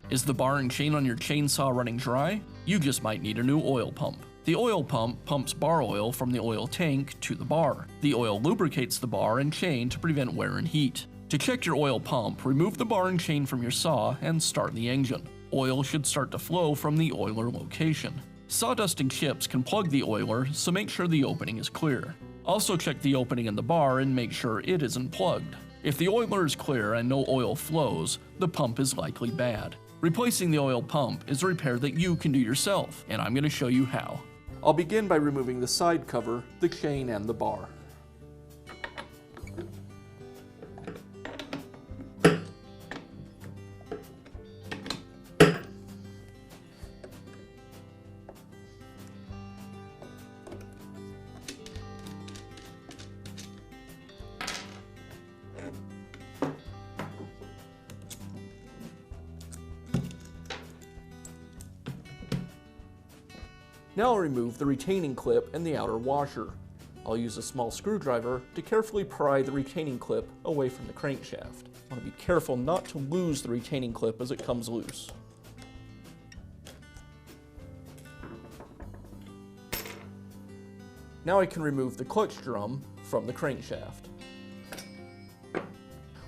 Is the bar and chain on your chainsaw running dry? You just might need a new oil pump. The oil pump pumps bar oil from the oil tank to the bar. The oil lubricates the bar and chain to prevent wear and heat. To check your oil pump, remove the bar and chain from your saw and start the engine. Oil should start to flow from the oiler location. Sawdust and chips can plug the oiler, so make sure the opening is clear. Also check the opening in the bar and make sure it isn't plugged. If the oiler is clear and no oil flows, the pump is likely bad. Replacing the oil pump is a repair that you can do yourself, and I'm going to show you how. I'll begin by removing the side cover, the chain, and the bar. Now I'll remove the retaining clip and the outer washer. I'll use a small screwdriver to carefully pry the retaining clip away from the crankshaft. I want to be careful not to lose the retaining clip as it comes loose. Now I can remove the clutch drum from the crankshaft.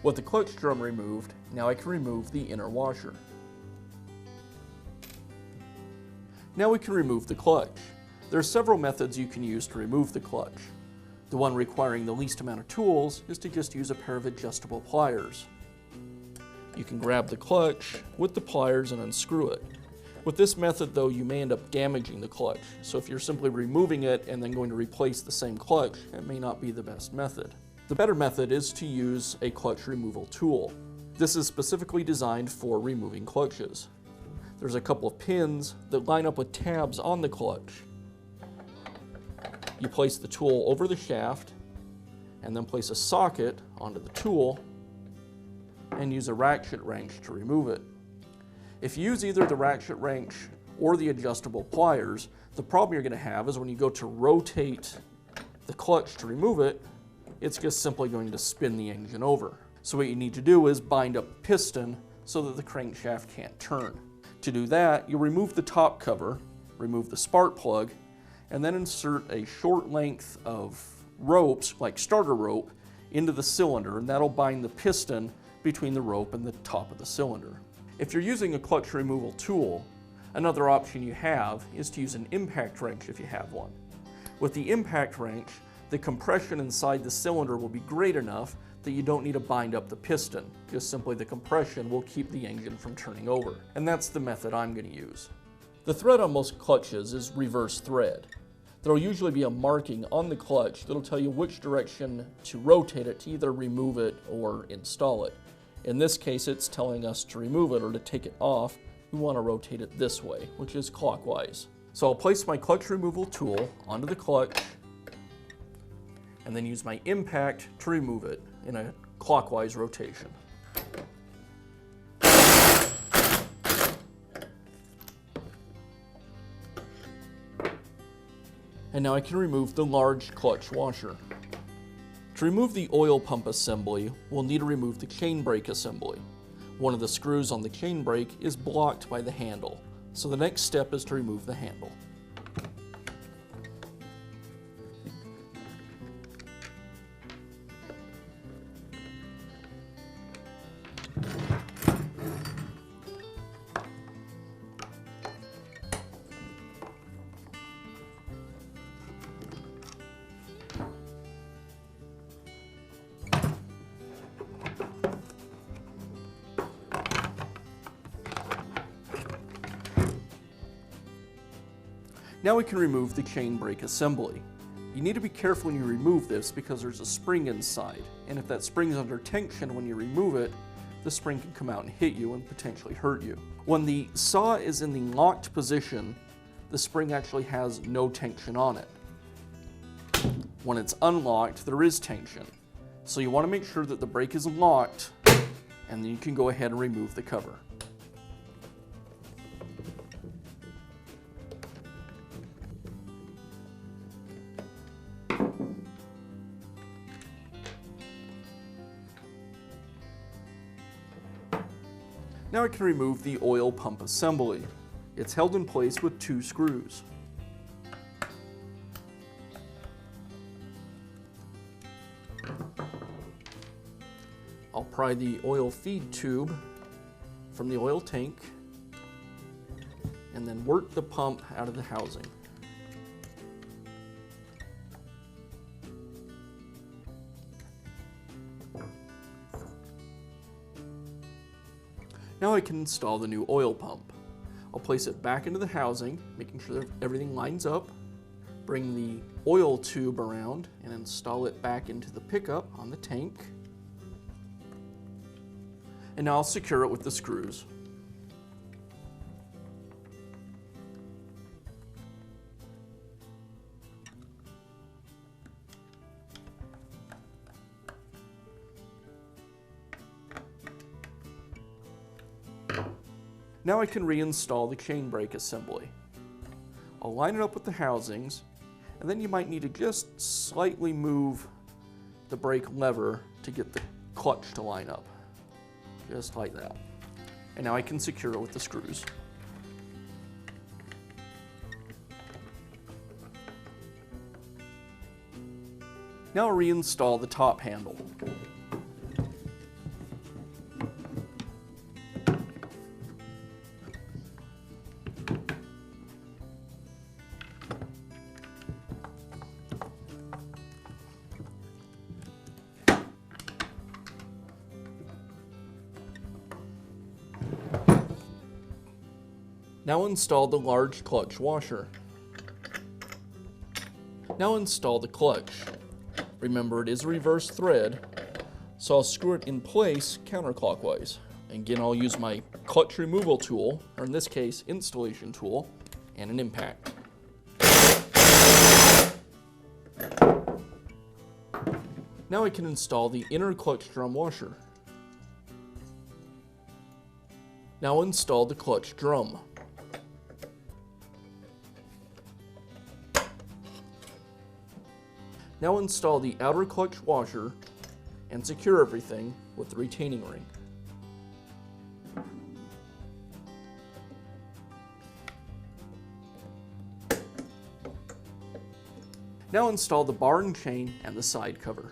With the clutch drum removed, now I can remove the inner washer. Now we can remove the clutch. There are several methods you can use to remove the clutch. The one requiring the least amount of tools is to just use a pair of adjustable pliers. You can grab the clutch with the pliers and unscrew it. With this method though, you may end up damaging the clutch, so if you're simply removing it and then going to replace the same clutch, it may not be the best method. The better method is to use a clutch removal tool. This is specifically designed for removing clutches. There's a couple of pins that line up with tabs on the clutch. You place the tool over the shaft and then place a socket onto the tool and use a ratchet wrench to remove it. If you use either the ratchet wrench or the adjustable pliers, the problem you're going to have is when you go to rotate the clutch to remove it, it's just simply going to spin the engine over. So what you need to do is bind up the piston so that the crankshaft can't turn. To do that, you'll remove the top cover, remove the spark plug, and then insert a short length of ropes, like starter rope, into the cylinder, and that'll bind the piston between the rope and the top of the cylinder. If you're using a clutch removal tool, another option you have is to use an impact wrench if you have one. With the impact wrench, the compression inside the cylinder will be great enough that you don't need to bind up the piston. Just simply the compression will keep the engine from turning over. And that's the method I'm going to use. The thread on most clutches is reverse thread. There will usually be a marking on the clutch that'll tell you which direction to rotate it to either remove it or install it. In this case, it's telling us to remove it or to take it off. We want to rotate it this way, which is clockwise. So I'll place my clutch removal tool onto the clutch and then use my impact to remove it in a clockwise rotation. And now I can remove the large clutch washer. To remove the oil pump assembly, we'll need to remove the chain brake assembly. One of the screws on the chain brake is blocked by the handle, so the next step is to remove the handle. Now we can remove the chain brake assembly. You need to be careful when you remove this because there's a spring inside, and if that spring is under tension when you remove it, the spring can come out and hit you and potentially hurt you. When the saw is in the locked position, the spring actually has no tension on it. When it's unlocked, there is tension. So you want to make sure that the brake is locked, and then you can go ahead and remove the cover. Now I can remove the oil pump assembly. It's held in place with 2 screws. I'll pry the oil feed tube from the oil tank and then work the pump out of the housing. Now I can install the new oil pump. I'll place it back into the housing, making sure that everything lines up, bring the oil tube around and install it back into the pickup on the tank. And now I'll secure it with the screws. Now I can reinstall the chain brake assembly. I'll line it up with the housings, and then you might need to just slightly move the brake lever to get the clutch to line up. Just like that. And now I can secure it with the screws. Now I'll reinstall the top handle. Now install the large clutch washer. Now install the clutch. Remember, it is a reverse thread, so I'll screw it in place counterclockwise. Again, I'll use my clutch removal tool, or in this case, installation tool, and an impact. Now I can install the inner clutch drum washer. Now install the clutch drum. Now install the outer clutch washer and secure everything with the retaining ring. Now install the bar and chain and the side cover.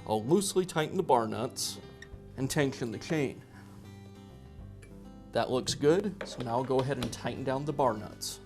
I'll loosely tighten the bar nuts and tension the chain. That looks good, so now I'll go ahead and tighten down the bar nuts.